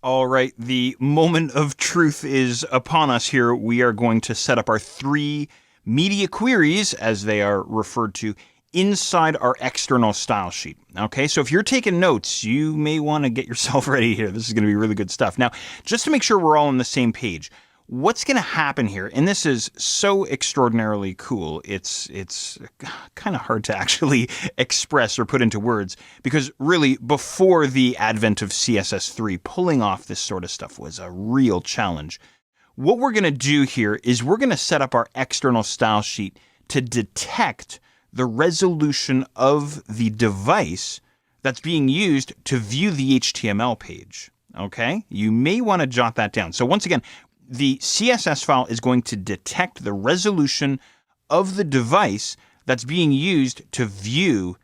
All right, the moment of truth is upon us here. We are going to set up our 3 media queries, as they are referred to, inside our external style sheet. Okay, so if you're taking notes, you may want to get yourself ready here. This is going to be really good stuff. Now, just to make sure we're all on the same page, what's going to happen here, and this is so extraordinarily cool, it's kind of hard to actually express or put into words, because really, before the advent of CSS3, pulling off this sort of stuff was a real challenge. What we're going to do here is we're going to set up our external style sheet to detect the resolution of the device that's being used to view the HTML page. Okay? You may want to jot that down. So once again, the CSS file is going to detect the resolution of the device that's being used to view,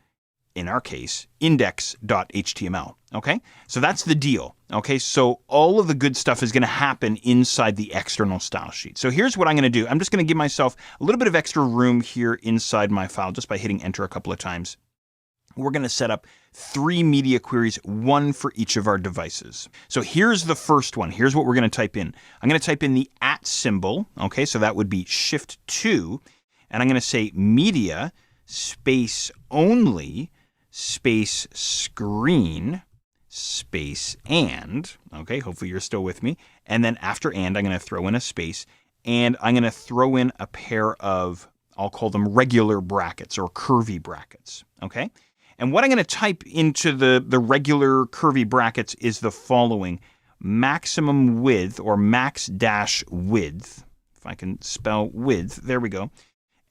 in our case, index.html. Okay? So that's the deal. Okay? So all of the good stuff is going to happen inside the external style sheet. So here's what I'm going to do. I'm just going to give myself a little bit of extra room here inside my file just by hitting enter a couple of times. We're going to set up 3 media queries, 1 for each of our devices. So here's the first one. Here's what we're going to type in. I'm going to type in the @ symbol. Okay, so that would be Shift 2. And I'm going to say media space only space screen space and. Okay, hopefully you're still with me. And then after and, I'm going to throw in a space. And I'm going to throw in a pair of, I'll call them regular brackets or curvy brackets. Okay? And what I'm going to type into the regular curvy brackets is the following: maximum width or max dash width. If I can spell width, there we go.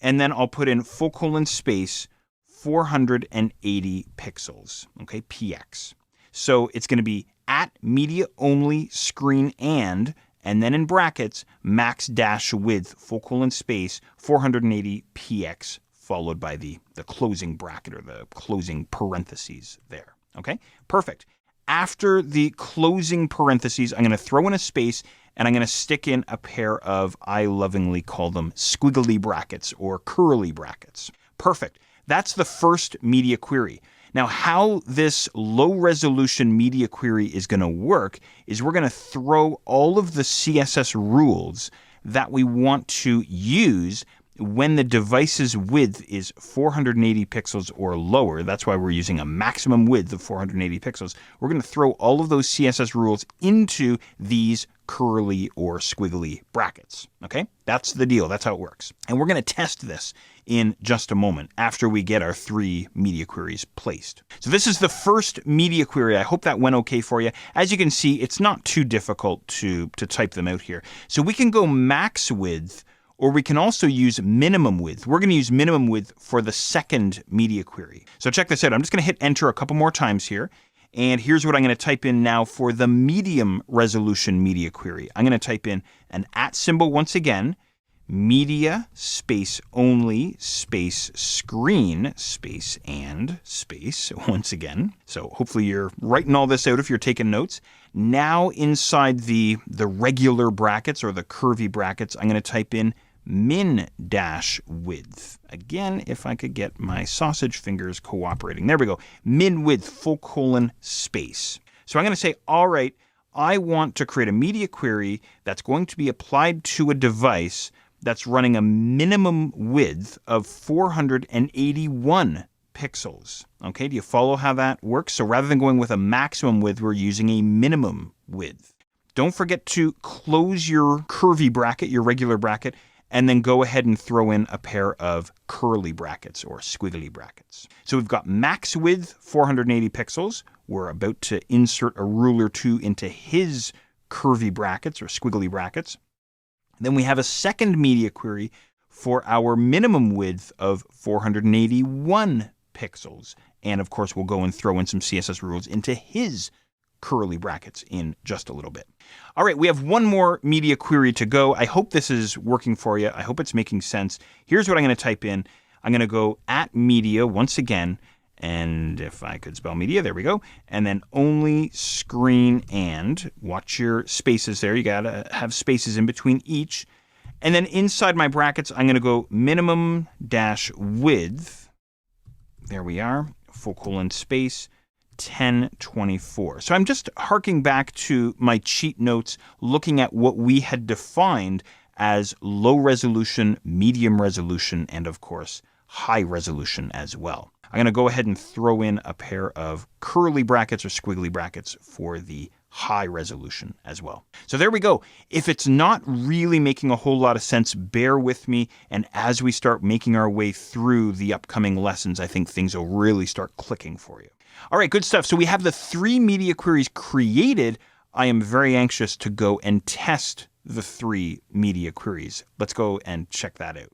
And then I'll put in full colon space 480 pixels, okay, px. So it's going to be at media only screen and then in brackets, max dash width full colon space 480 px, followed by the closing bracket or the closing parentheses there. Okay, perfect. After the closing parentheses, I'm going to throw in a space and I'm going to stick in a pair of, I lovingly call them squiggly brackets or curly brackets. Perfect. That's the first media query. Now, how this low-resolution media query is going to work is we're going to throw all of the CSS rules that we want to use when the device's width is 480 pixels or lower. That's why we're using a maximum width of 480 pixels. We're going to throw all of those CSS rules into these curly or squiggly brackets. Okay? That's the deal. That's how it works. And we're going to test this in just a moment after we get our 3 media queries placed. So this is the first media query. I hope that went okay for you. As you can see, it's not too difficult to type them out here. So we can go max width, or we can also use minimum width. We're going to use minimum width for the second media query. So check this out. I'm just going to hit enter a couple more times here. And here's what I'm going to type in now for the medium resolution media query. I'm going to type in an @ symbol once again, media space only space screen space and space once again. So hopefully you're writing all this out if you're taking notes. Now inside the regular brackets or the curvy brackets, I'm going to type in min dash width. Again, if I could get my sausage fingers cooperating. There we go. Min width full colon space. So I'm going to say, all right, I want to create a media query that's going to be applied to a device that's running a minimum width of 481 pixels. Okay, do you follow how that works? So rather than going with a maximum width, we're using a minimum width. Don't forget to close your curvy bracket, your regular bracket, and then go ahead and throw in a pair of curly brackets or squiggly brackets. So we've got max width, 480 pixels. We're about to insert a ruler 2 into his curvy brackets or squiggly brackets. Then we have a second media query for our minimum width of 481 pixels. And of course, we'll go and throw in some CSS rules into his curly brackets in just a little bit. All right, we have one more media query to go. I hope this is working for you. I hope it's making sense. Here's what I'm going to type in. I'm going to go @ media once again. And if I could spell media, there we go. And then only screen and. Watch your spaces there. You got to have spaces in between each. And then inside my brackets, I'm going to go minimum dash width. There we are. Full colon space 1024. So I'm just harking back to my cheat notes, looking at what we had defined as low resolution, medium resolution, and of course, high resolution as well. I'm going to go ahead and throw in a pair of curly brackets or squiggly brackets for the high resolution as well. So there we go. If it's not really making a whole lot of sense, bear with me. And as we start making our way through the upcoming lessons, I think things will really start clicking for you. All right, good stuff. So we have the 3 media queries created. I am very anxious to go and test the 3 media queries. Let's go and check that out.